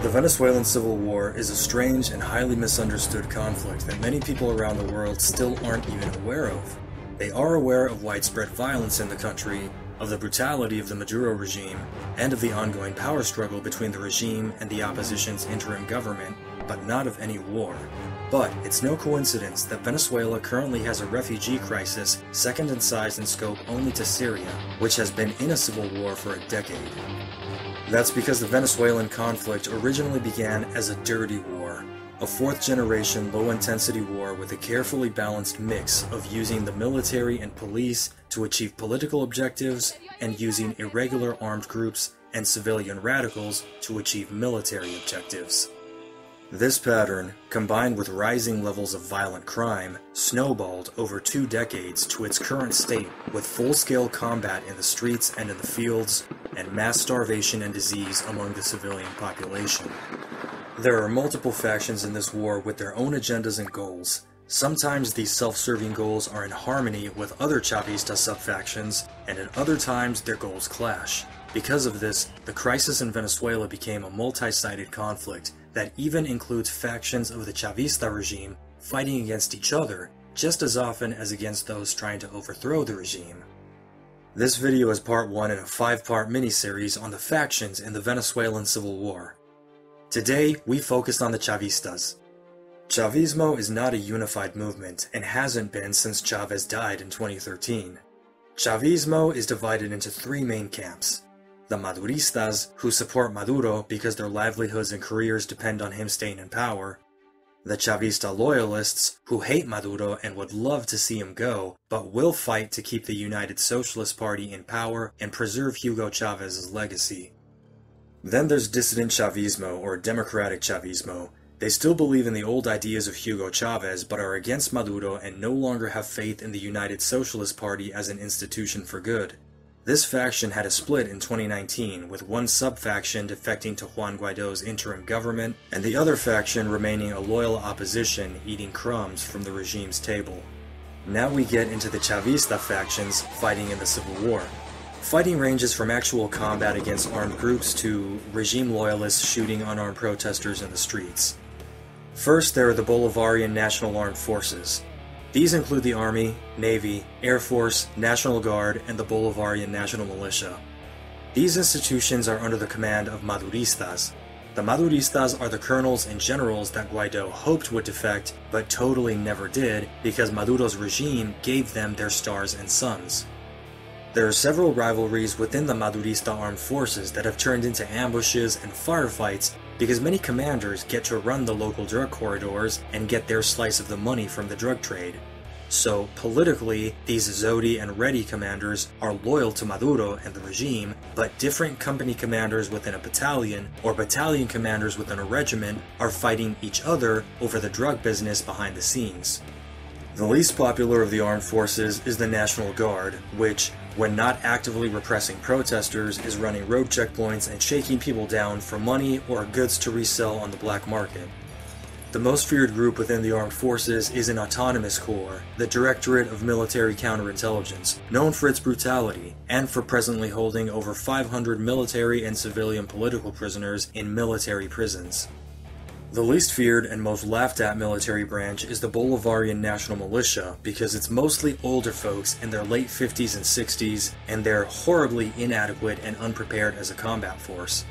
The Venezuelan Civil War is a strange and highly misunderstood conflict that many people around the world still aren't even aware of. They are aware of widespread violence in the country, of the brutality of the Maduro regime, and of the ongoing power struggle between the regime and the opposition's interim government, but not of any war. But it's no coincidence that Venezuela currently has a refugee crisis second in size and scope only to Syria, which has been in a civil war for a decade. That's because the Venezuelan conflict originally began as a dirty war, a fourth-generation low-intensity war with a carefully balanced mix of using the military and police to achieve political objectives and using irregular armed groups and civilian radicals to achieve military objectives. This pattern, combined with rising levels of violent crime, snowballed over 2 decades to its current state with full-scale combat in the streets and in the fields, and mass starvation and disease among the civilian population. There are multiple factions in this war with their own agendas and goals. Sometimes these self-serving goals are in harmony with other Chavista sub-factions, and at other times their goals clash. Because of this, the crisis in Venezuela became a multi-sided conflict that even includes factions of the Chavista regime fighting against each other just as often as against those trying to overthrow the regime. This video is part 1 in a 5-part mini-series on the factions in the Venezuelan Civil War. Today, we focus on the Chavistas. Chavismo is not a unified movement and hasn't been since Chavez died in 2013. Chavismo is divided into 3 main camps. The Maduristas, who support Maduro because their livelihoods and careers depend on him staying in power. The Chavista loyalists, who hate Maduro and would love to see him go, but will fight to keep the United Socialist Party in power and preserve Hugo Chávez's legacy. Then there's dissident Chavismo, or democratic Chavismo. They still believe in the old ideas of Hugo Chávez, but are against Maduro and no longer have faith in the United Socialist Party as an institution for good. This faction had a split in 2019, with one sub-faction defecting to Juan Guaido's interim government, and the other faction remaining a loyal opposition eating crumbs from the regime's table. Now we get into the Chavista factions fighting in the Civil War. Fighting ranges from actual combat against armed groups to regime loyalists shooting unarmed protesters in the streets. First, there are the Bolivarian National Armed Forces. These include the Army, Navy, Air Force, National Guard, and the Bolivarian National Militia. These institutions are under the command of Maduristas. The Maduristas are the colonels and generals that Guaido hoped would defect, but totally never did, because Maduro's regime gave them their stars and sons. There are several rivalries within the Madurista armed forces that have turned into ambushes and firefights because many commanders get to run the local drug corridors and get their slice of the money from the drug trade. So, politically, these Zodi and Redi commanders are loyal to Maduro and the regime, but different company commanders within a battalion or battalion commanders within a regiment are fighting each other over the drug business behind the scenes. The least popular of the armed forces is the National Guard, which, when not actively repressing protesters, is running road checkpoints and shaking people down for money or goods to resell on the black market. The most feared group within the armed forces is an autonomous corps, the Directorate of Military Counterintelligence, known for its brutality, and for presently holding over 500 military and civilian political prisoners in military prisons. The least feared and most laughed at military branch is the Bolivarian National Militia because it's mostly older folks in their late 50s and 60s, and they're horribly inadequate and unprepared as a combat force.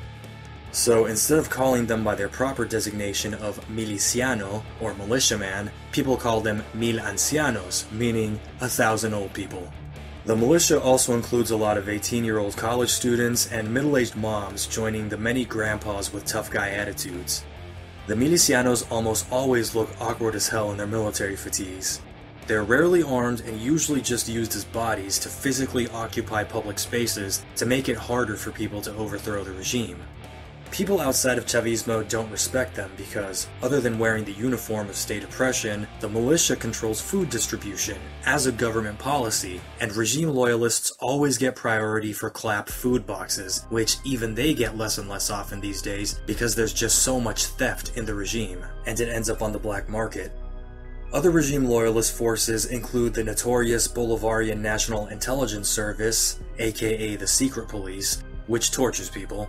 So instead of calling them by their proper designation of miliciano, or militiaman, people call them mil ancianos, meaning 1,000 old people. The militia also includes a lot of 18-year-old college students and middle-aged moms joining the many grandpas with tough guy attitudes. The milicianos almost always look awkward as hell in their military fatigues. They're rarely armed and usually just used as bodies to physically occupy public spaces to make it harder for people to overthrow the regime. People outside of Chavismo don't respect them because, other than wearing the uniform of state oppression, the militia controls food distribution as a government policy, and regime loyalists always get priority for clap food boxes, which even they get less and less often these days because there's just so much theft in the regime, and it ends up on the black market. Other regime loyalist forces include the notorious Bolivarian National Intelligence Service, aka the Secret Police, which tortures people,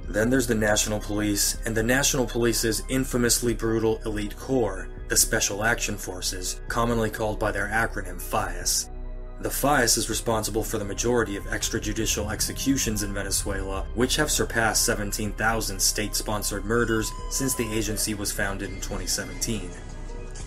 Then there's the National Police, and the National Police's infamously brutal elite corps, the Special Action Forces, commonly called by their acronym FAES. The FAES is responsible for the majority of extrajudicial executions in Venezuela, which have surpassed 17,000 state-sponsored murders since the agency was founded in 2017.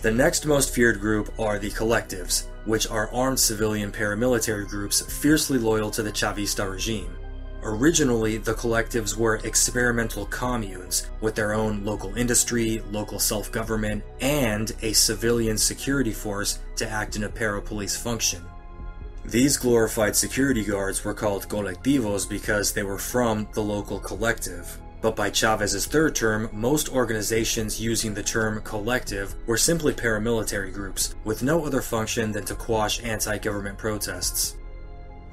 The next most feared group are the Collectives, which are armed civilian paramilitary groups fiercely loyal to the Chavista regime. Originally, the Collectives were experimental communes with their own local industry, local self-government, and a civilian security force to act in a parapolice function. These glorified security guards were called colectivos because they were from the local collective. But by Chavez's third term, most organizations using the term collective were simply paramilitary groups, with no other function than to quash anti-government protests.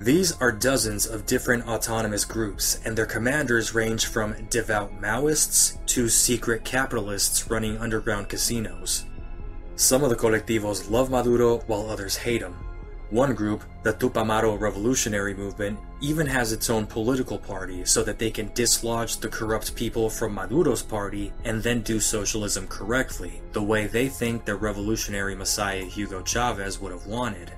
These are dozens of different autonomous groups, and their commanders range from devout Maoists to secret capitalists running underground casinos. Some of the colectivos love Maduro while others hate him. One group, the Tupamaro Revolutionary Movement, even has its own political party so that they can dislodge the corrupt people from Maduro's party and then do socialism correctly, the way they think their revolutionary messiah Hugo Chavez would have wanted.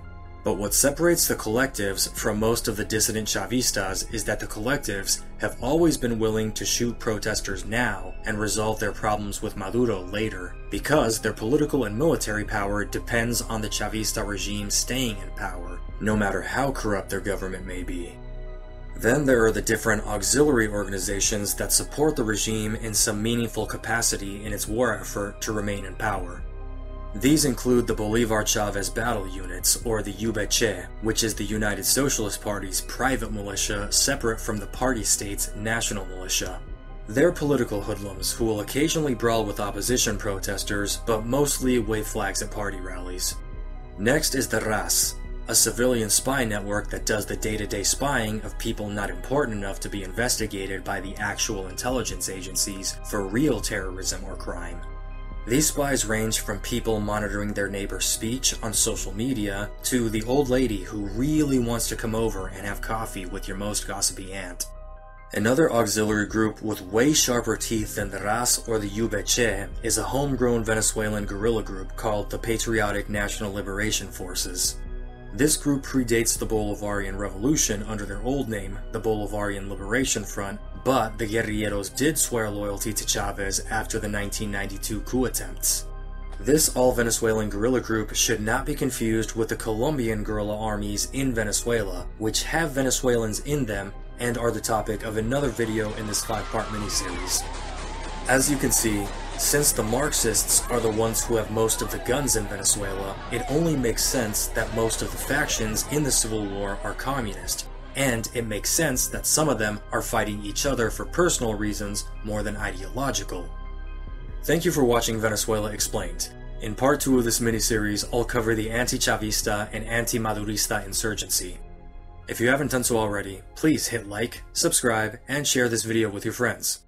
But what separates the Collectives from most of the dissident Chavistas is that the Collectives have always been willing to shoot protesters now and resolve their problems with Maduro later, because their political and military power depends on the Chavista regime staying in power, no matter how corrupt their government may be. Then there are the different auxiliary organizations that support the regime in some meaningful capacity in its war effort to remain in power. These include the Bolivar Chavez Battle Units, or the UBC, which is the United Socialist Party's private militia separate from the party state's national militia. They're political hoodlums who will occasionally brawl with opposition protesters, but mostly wave flags at party rallies. Next is the RAS, a civilian spy network that does the day-to-day spying of people not important enough to be investigated by the actual intelligence agencies for real terrorism or crime. These spies range from people monitoring their neighbor's speech on social media to the old lady who really wants to come over and have coffee with your most gossipy aunt. Another auxiliary group with way sharper teeth than the RAS or the UBC is a homegrown Venezuelan guerrilla group called the Patriotic National Liberation Forces. This group predates the Bolivarian Revolution under their old name, the Bolivarian Liberation Front, but the guerrilleros did swear loyalty to Chavez after the 1992 coup attempts. This all-Venezuelan guerrilla group should not be confused with the Colombian guerrilla armies in Venezuela, which have Venezuelans in them and are the topic of another video in this 5-part miniseries. As you can see, since the Marxists are the ones who have most of the guns in Venezuela, it only makes sense that most of the factions in the civil war are communist, and it makes sense that some of them are fighting each other for personal reasons more than ideological. Thank you for watching Venezuela Explained. In part 2 of this miniseries, I'll cover the anti-Chavista and anti-Madurista insurgency. If you haven't done so already, please hit like, subscribe, and share this video with your friends.